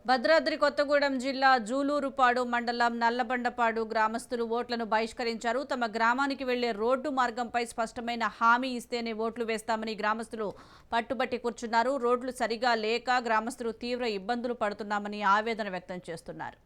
భద్రాద్రి కొత్తగూడెం జిల్లా జూలూరుపాడు మండలం నల్లబండపాడు గ్రామస్తులు ఓట్లను బహిష్కరించారు. తమ గ్రామానికి వెళ్లే రోడ్డు మార్గంపై స్పష్టమైన హామీ ఇస్తేనే ఓట్లు వేస్తామని గ్రామస్తులు పట్టుబట్టి కూర్చున్నారు. రోడ్లు సరిగా లేక గ్రామస్తులు తీవ్ర ఇబ్బందులు పడుతున్నామని ఆవేదన వ్యక్తం చేస్తున్నారు.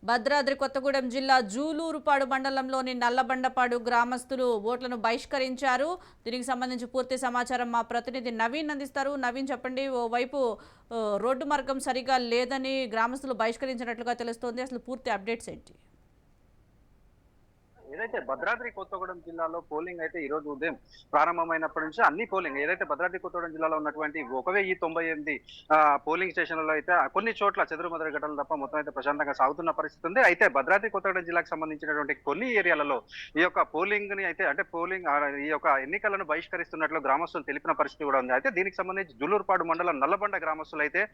భద్రాద్రి కొత్తగూడెం జిల్లా జూలూరుపాడు మండలంలోని నల్లబండపాడు గ్రామస్తులు ఓట్లను బహిష్కరించారు. దీనికి సంబంధించి పూర్తి సమాచారం మా ప్రతినిధి నవీన్ అందిస్తారు. నవీన్, చెప్పండి. ఓవైపు రోడ్డు మార్గం సరిగా లేదని గ్రామస్తులు బహిష్కరించినట్లుగా తెలుస్తోంది. అసలు పూర్తి అప్డేట్స్ ఏంటి? ఏదైతే భద్రాద్రి కొత్తగూడెం జిల్లాలో పోలింగ్ అయితే ఈ రోజు ఉదయం ప్రారంభమైనప్పటి నుంచి అన్ని పోలింగ్ ఏదైతే భద్రాద్రి కొత్తగూడెం జిల్లాలో ఉన్నటువంటి 1098 పోలింగ్ స్టేషన్లలో అయితే కొన్ని చోట్ల చెదురుమదురు ఘటనలు తప్ప మొత్తం అయితే ప్రశాంతంగా సాగుతున్న పరిస్థితి ఉంది. అయితే భద్రాద్రి కొత్తగూడెం జిల్లాకు సంబంధించినటువంటి కొన్ని ఏరియాలలో ఈ యొక్క పోలింగ్ ని అయితే అంటే పోలింగ్ ఈ యొక్క ఎన్నికలను బహిష్కరిస్తున్నట్లు గ్రామస్తులు తెలిపిన పరిస్థితి కూడా ఉంది. అయితే దీనికి సంబంధించి జుల్లూరుపాడు మండలం నల్లబండ గ్రామస్తులు అయితే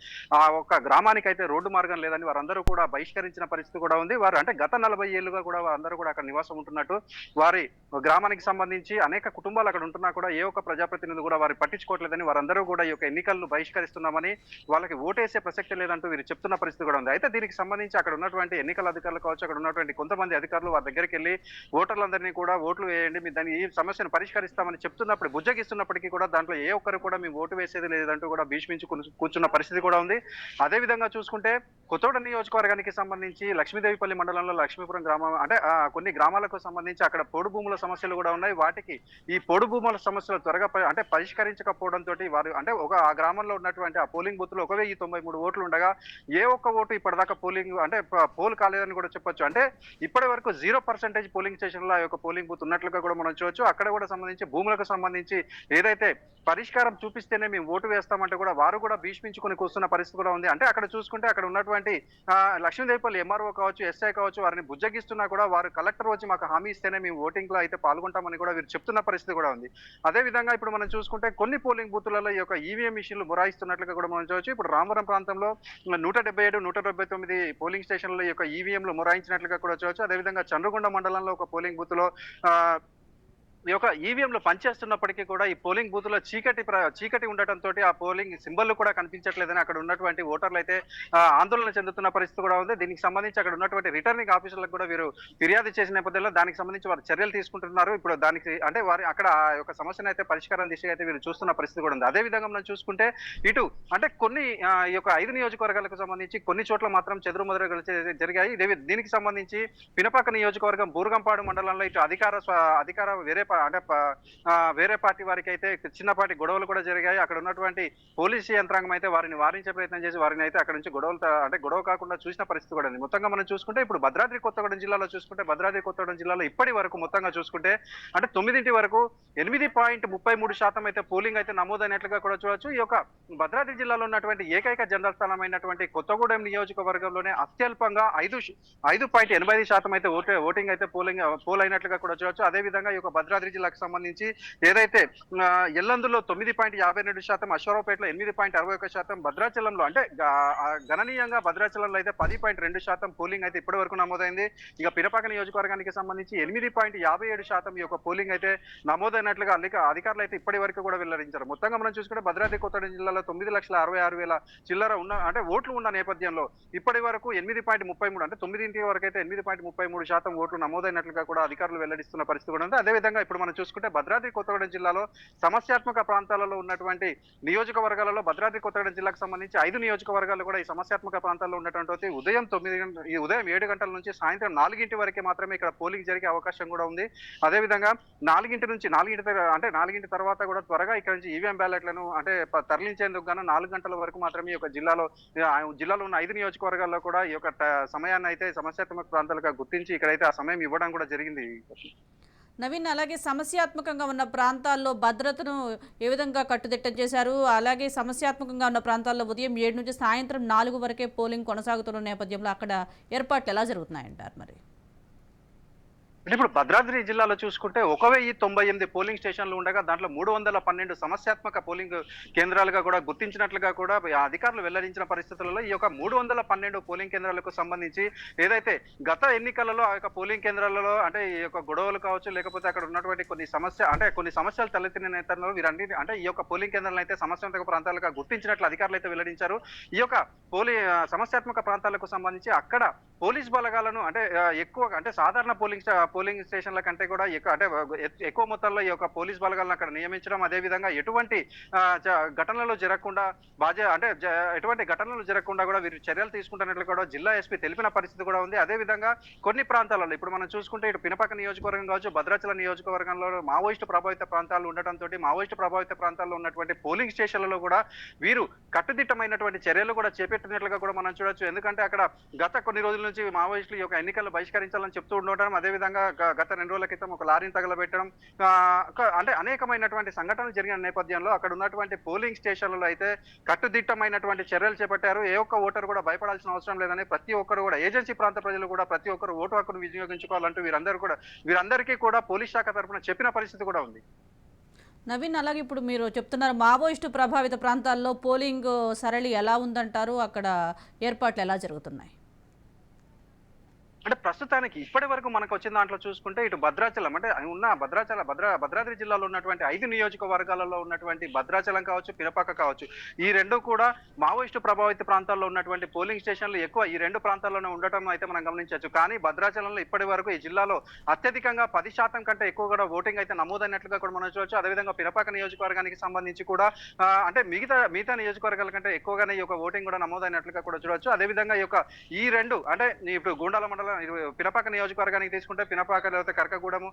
ఆ ఒక గ్రామానికి అయితే రోడ్డు మార్గం లేదని వారందరూ కూడా బహిష్కరించిన పరిస్థితి కూడా ఉంది. వారు అంటే గత 40 ఏళ్లుగా కూడా వారందరూ కూడా అక్కడ నివాసం ఉంటున్నట్టు వారి గ్రామానికి సంబంధించి అనేక కుటుంబాలు అక్కడ ఉంటున్నా కూడా ఏ ఒక్క ప్రజాప్రతినిధి కూడా వారు పట్టించుకోవట్లేదని వారందరూ కూడా ఈ యొక్క ఎన్నికలను బహిష్కరిస్తున్నామని వాళ్ళకి ఓటేసే ప్రసక్తి లేదంటూ వీరు చెప్తున్న పరిస్థితి కూడా ఉంది. అయితే దీనికి సంబంధించి అక్కడ ఉన్నటువంటి ఎన్నికల అధికారులు కావచ్చు, అక్కడ ఉన్నటువంటి కొంతమంది అధికారులు వారి దగ్గరికి వెళ్ళి ఓటర్లందరినీ కూడా ఓట్లు వేయండి, మీ దాన్ని ఈ సమస్యను పరిష్కరిస్తామని చెప్తున్నప్పుడు బుజ్జగిస్తున్నప్పటికీ కూడా దాంట్లో ఏ ఒక్కరు కూడా మేము ఓటు వేసేది లేదంటూ కూడా భీష్మించి కూర్చున్న పరిస్థితి కూడా ఉంది. అదే విధంగా చూసుకుంటే కొత్తగూడెం నియోజకవర్గానికి సంబంధించి లక్ష్మీదేవిపల్లి మండలంలో లక్ష్మీపురం గ్రామం అంటే కొన్ని గ్రామాలకు సంబంధించి అక్కడ పోడు భూముల సమస్యలు కూడా ఉన్నాయి. వాటికి ఈ పోడు భూముల సమస్యలు త్వరగా అంటే పరిష్కరించకపోవడంతో వారు అంటే ఆ గ్రామంలో ఉన్నటువంటి ఆ పోలింగ్ బూత్ లో 1093 ఓట్లు ఉండగా ఏ ఒక్క ఓటు ఇప్పటిదాకా పోలింగ్ అంటే పోల్ కాలేదని కూడా చెప్పొచ్చు. అంటే ఇప్పటి వరకు 0% పోలింగ్ స్టేషన్ లో ఆ యొక్క పోలింగ్ బూత్ ఉన్నట్లుగా కూడా మనం చూడొచ్చు. అక్కడ కూడా సంబంధించి భూములకు సంబంధించి ఏదైతే పరిష్కారం చూపిస్తేనే మేము ఓటు వేస్తామంటే కూడా వారు కూడా భీష్మించుకుని కూర్చున్న పరిస్థితి కూడా ఉంది. అంటే అక్కడ చూసుకుంటే అక్కడ ఉన్నటువంటి లక్ష్మీదేవిపల్లి ఎంఆర్ఓ కావచ్చు, ఎస్ఐ కావచ్చు, వారిని బుజ్జగిస్తున్నా కూడా వారు కలెక్టర్ వచ్చి మాకు హామీ ఇస్తేనే మేము ఓటింగ్ లో అయితే పాల్గొంటామని కూడా వీరు చెప్తున్న పరిస్థితి కూడా ఉంది. అదే విధంగా ఇప్పుడు మనం చూసుకుంటే కొన్ని పోలింగ్ బూతులలో ఈ యొక్క ఈవీఎం మిషన్లు మొరాయిస్తున్నట్లుగా కూడా మనం చూడవచ్చు. ఇప్పుడు రామవరం ప్రాంతంలో 177, 179 పోలింగ్ స్టేషన్ల యొక్క ఈవీఎంలు మొరాయించినట్లుగా కూడా చూడవచ్చు. అదేవిధంగా చంద్రగొండ మండలంలో ఒక పోలింగ్ బూత్ లో ఈ యొక్క ఈవీఎంలు పనిచేస్తున్నప్పటికీ కూడా ఈ పోలింగ్ బూత్ లో చీకటి ఉండటంతో ఆ పోలింగ్ సింబల్ కూడా కనిపించట్లేదని అక్కడ ఉన్నటువంటి ఓటర్లు అయితే ఆందోళన చెందుతున్న పరిస్థితి కూడా ఉంది. దీనికి సంబంధించి అక్కడ ఉన్నటువంటి రిటర్నింగ్ ఆఫీసర్లకు కూడా వీరు ఫిర్యాదు చేసిన నేపథ్యంలో దానికి సంబంధించి వారు చర్యలు తీసుకుంటున్నారు. ఇప్పుడు దానికి అంటే వారి అక్కడ ఆ యొక్క సమస్యను అయితే పరిష్కారం దిశగా అయితే వీరు చూస్తున్న పరిస్థితి కూడా ఉంది. అదే విధంగా మనం చూసుకుంటే ఇటు అంటే కొన్ని ఈ యొక్క 5 నియోజకవర్గాలకు సంబంధించి కొన్ని చోట్ల మాత్రం చెదురుమదురుగా జరిగాయి. దీనికి సంబంధించి పినపాక నియోజకవర్గం బూరుగంపాడు మండలంలో ఇటు అధికార వేరే పార్టీ వారికి అయితే చిన్నపాటి గొడవలు కూడా జరిగాయి. అక్కడ ఉన్నటువంటి పోలీసు యంత్రాంగం అయితే వారిని వారించే ప్రయత్నం చేసి వారిని అయితే అక్కడ నుంచి గొడవ కాకుండా చూసిన పరిస్థితి కూడా ఉంది. మొత్తంగా మనం చూసుకుంటే ఇప్పుడు భద్రాద్రి కొత్తగూడెం జిల్లాలో చూసుకుంటే భద్రాద్రి కొత్తగూడెం జిల్లాలో ఇప్పటి వరకు మొత్తంగా చూసుకుంటే అంటే 9 వరకు 8.33% అయితే పోలింగ్ అయితే నమోదైనట్లుగా కూడా చూడవచ్చు. ఈ యొక్క భద్రాద్రి జిల్లాలో ఉన్నటువంటి ఏకైక జనరల్ స్థానమైనటువంటి కొత్తగూడెం నియోజకవర్గంలోనే అత్యల్పంగా 5.85% అయితే ఓటింగ్ అయితే పోల్ అయినట్లుగా కూడా చూడవచ్చు. అదే విధంగా ఈ యొక్క భద్రాద్రి జిల్లాకు సంబంధించి ఏదైతే ఎల్లందులో 9.52%, అశ్వరావుపేటలో 8.61%, భద్రాచలంలో అంటే గణనీయంగా భద్రాచలంలో అయితే 10.2% పోలింగ్ అయితే ఇప్పటి వరకు నమోదైంది. ఇక పినపాక నియోజకవర్గానికి సంబంధించి 8.57% ఈ యొక్క పోలింగ్ అయితే నమోదైనట్లుగా అధికారులు అయితే ఇప్పటి వరకు కూడా వెల్లడించారు. మొత్తంగా మనం చూసుకుంటే భద్రాద్రి కొత్తగూడెం జిల్లాలో 9,66,000 చిల్లర అంటే ఓట్లు ఉన్న నేపథ్యంలో ఇప్పటి వరకు 8.33 అంటే 9 వరకు అయితే 8.33% ఓట్లు నమోదైనట్లుగా కూడా అధికారులు వెల్లడిస్తున్న పరిస్థితి కూడా ఉంది. అదేవిధంగా ఇప్పుడు మనం చూసుకుంటే భద్రాద్రి కొత్తగూడెం జిల్లాలో సమస్యాత్మక ప్రాంతాలలో ఉన్నటువంటి నియోజకవర్గాలలో భద్రాద్రి కొత్తగూడెం జిల్లాకు సంబంధించి 5 నియోజకవర్గాలు కూడా ఈ సమస్యాత్మక ప్రాంతాల్లో ఉన్నటువంటి ఉదయం 7 గంటల నుంచి సాయంత్రం 4 వరకే మాత్రమే ఇక్కడ పోలింగ్ జరిగే అవకాశం కూడా ఉంది. అదేవిధంగా 4 తర్వాత కూడా త్వరగా ఇక్కడ నుంచి ఈవీఎం బ్యాలెట్లను అంటే తరలించేందుకు గాను 4 గంటల వరకు మాత్రమే ఈ యొక్క జిల్లాలో ఉన్న 5 నియోజకవర్గాల్లో కూడా ఈ యొక్క సమయాన్ని అయితే సమస్యాత్మక ప్రాంతాలుగా గుర్తించి ఇక్కడైతే ఆ సమయం ఇవ్వడం కూడా జరిగింది. నవీన్, అలాగే సమస్యాత్మకంగా ఉన్న ప్రాంతాల్లో భద్రతను ఏ విధంగా కట్టుదిట్టం చేశారు? అలాగే సమస్యాత్మకంగా ఉన్న ప్రాంతాల్లో ఉదయం 7 నుంచి సాయంత్రం 4 వరకే పోలింగ్ కొనసాగుతున్న నేపథ్యంలో అక్కడ ఏర్పాట్లు ఎలా జరుగుతున్నాయంటారు? మరి అంటే ఇప్పుడు భద్రాద్రి జిల్లాలో చూసుకుంటే 1098 పోలింగ్ స్టేషన్లు ఉండగా దాంట్లో 312 సమస్యాత్మక పోలింగ్ కేంద్రాలుగా కూడా గుర్తించినట్లుగా కూడా ఆ అధికారులు వెల్లడించిన పరిస్థితులలో ఈ యొక్క 312 పోలింగ్ కేంద్రాలకు సంబంధించి ఏదైతే గత ఎన్నికలలో ఆ యొక్క పోలింగ్ కేంద్రాలలో అంటే ఈ యొక్క గొడవలు కావచ్చు, లేకపోతే అక్కడ ఉన్నటువంటి కొన్ని సమస్యలు తలెత్తిన నేతల్లో వీరన్నిటి అంటే ఈ యొక్క పోలింగ్ కేంద్రాలను అయితే సమస్యాత్మక ప్రాంతాలుగా గుర్తించినట్లు అధికారులు అయితే వెల్లడించారు. ఈ యొక్క సమస్యాత్మక ప్రాంతాలకు సంబంధించి అక్కడ పోలీస్ బలగాలను అంటే ఎక్కువగా అంటే సాధారణ పోలింగ్ స్టేషన్ల కంటే కూడా ఎక్కువ మొత్తంలో ఈ యొక్క పోలీస్ బలగాలను అక్కడ నియమించడం, అదే విధంగా ఎటువంటి ఘటనలు జరగకుండా ఎటువంటి ఘటనలు జరగకుండా కూడా వీరు చర్యలు తీసుకుంటున్నట్లు కూడా జిల్లా ఎస్పీ తెలిపిన పరిస్థితి కూడా ఉంది. అదే విధంగా కొన్ని ప్రాంతాలలో ఇప్పుడు మనం చూసుకుంటే ఇటు పినపాక నియోజకవర్గం కావచ్చు, భద్రాచలం నియోజకవర్గంలో మావోయిస్టు ప్రభావిత ప్రాంతాలు ఉండటంతో మావోయిస్టు ప్రభావిత ప్రాంతాల్లో ఉన్నటువంటి పోలింగ్ స్టేషన్లలో కూడా వీరు కట్టుదిట్టమైనటువంటి చర్యలు కూడా చేపట్టినట్లుగా కూడా మనం చూడొచ్చు. ఎందుకంటే అక్కడ గత కొన్ని రోజుల నుంచి మావోయిస్టులు ఈ యొక్క ఎన్నికలను బహిష్కరించాలని చెప్తూ ఉండటం, అదేవిధంగా గత 2 రోజుల క్రితం ఒక లారీని తగలబెట్టడం, అంటే అనేకమైనటువంటి సంఘటనలు జరిగిన నేపథ్యంలో అక్కడ ఉన్నటువంటి పోలింగ్ స్టేషన్లలో అయితే కట్టుదిట్టమైనటువంటి చర్యలు చేపట్టారు. ఏ ఒక్క ఓటరు కూడా భయపడాల్సిన అవసరం లేదని ప్రతి ఒక్కరు కూడా ఏజెన్సీ ప్రాంత ప్రజలు కూడా ప్రతి ఒక్కరు ఓటు హక్కును వినియోగించుకోవాలంటూ వీరందరికీ కూడా పోలీస్ శాఖ తరఫున చెప్పిన పరిస్థితి కూడా ఉంది. నవీన్, అలాగే ఇప్పుడు మీరు చెప్తున్నారు మావోయిస్టు ప్రభావిత ప్రాంతాల్లో పోలింగ్ సరళి ఎలా ఉందంటారు, అక్కడ ఏర్పాట్లు ఎలా జరుగుతున్నాయి? అంటే ప్రస్తుతానికి ఇప్పటి వరకు మనకు వచ్చిన దాంట్లో చూసుకుంటే ఇటు భద్రాచలం అంటే ఉన్న భద్రాద్రి జిల్లాలో ఉన్నటువంటి 5 నియోజకవర్గాలలో ఉన్నటువంటి భద్రాచలం కావచ్చు, పినపాక కావచ్చు, ఈ రెండు కూడా మావోయిస్టు ప్రభావిత ప్రాంతాల్లో ఉన్నటువంటి పోలింగ్ స్టేషన్లు ఎక్కువ ఈ 2 ప్రాంతాల్లోనే ఉండటం అయితే మనం గమనించవచ్చు. కానీ భద్రాచలంలో ఇప్పటి వరకు ఈ జిల్లాలో అత్యధికంగా 10% కంటే ఎక్కువ కూడా ఓటింగ్ అయితే నమోదైనట్లుగా కూడా మనం చూడవచ్చు. అదేవిధంగా పినపాక నియోజకవర్గానికి సంబంధించి కూడా అంటే మిగతా నియోజకవర్గాల కంటే ఎక్కువగానే ఈ యొక్క ఓటింగ్ కూడా నమోదైనట్లుగా కూడా చూడవచ్చు. అదేవిధంగా ఈ 2 అంటే ఇప్పుడు గూండాల మండలం పినపాక నియోజకవర్గానికి తీసుకుంటే పినపాక, లేకపోతే కరకగూడెము,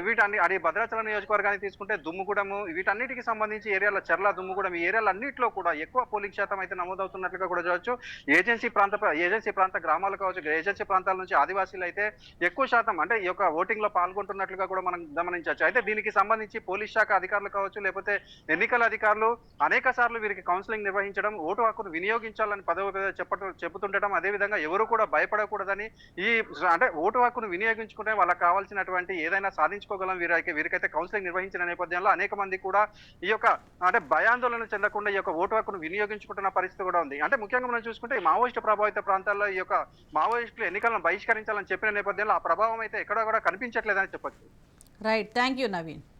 వీటన్ని భద్రాచలం నియోజకవర్గానికి తీసుకుంటే దుమ్ముగూడెము, వీటన్నిటికి సంబంధించి ఏరియాల చర్ల, దుమ్ముగూడెం ఈ ఏరియాలన్నింటిలో కూడా ఎక్కువ పోలింగ్ శాతం అయితే నమోదవుతున్నట్లుగా కూడా చూడవచ్చు. ఏజెన్సీ ప్రాంత గ్రామాలు కావచ్చు, ఏజెన్సీ ప్రాంతాల నుంచి ఆదివాసీలు అయితే ఎక్కువ శాతం అంటే ఈ యొక్క ఓటింగ్ లో పాల్గొంటున్నట్లుగా కూడా మనం గమనించవచ్చు. అయితే దీనికి సంబంధించి పోలీస్ శాఖ అధికారులు కావచ్చు, లేకపోతే ఎన్నికల అధికారులు అనేక సార్లు వీరికి కౌన్సిలింగ్ నిర్వహించడం, ఓటు హక్కును వినియోగించాలని చెబుతుండటం, అదేవిధంగా ఎవరు కూడా భయపడకూడదని అంటే ఓటు హక్కును వినియోగించుకుంటే వాళ్ళకి కావాల్సినటువంటి ఏదైనా సాధించుకోగలం వీరికైతే కౌన్సిలింగ్ నిర్వహించిన నేపథ్యంలో అనేక మంది కూడా ఈ యొక్క అంటే భయాందోళన చెందకుండా ఈ యొక్క ఓటు హక్కును వినియోగించుకుంటున్న పరిస్థితి కూడా ఉంది. అంటే ముఖ్యంగా మనం చూసుకుంటే ఈ మావోయిస్టు ప్రభావిత ప్రాంతాల్లో ఈ యొక్క మావోయిస్టులు ఎన్నికలను బహిష్కరించాలని చెప్పిన నేపథ్యంలో ఆ ప్రభావం అయితే ఎక్కడా కూడా కనిపించట్లేదని చెప్పొచ్చు. Right, thank you Naveen.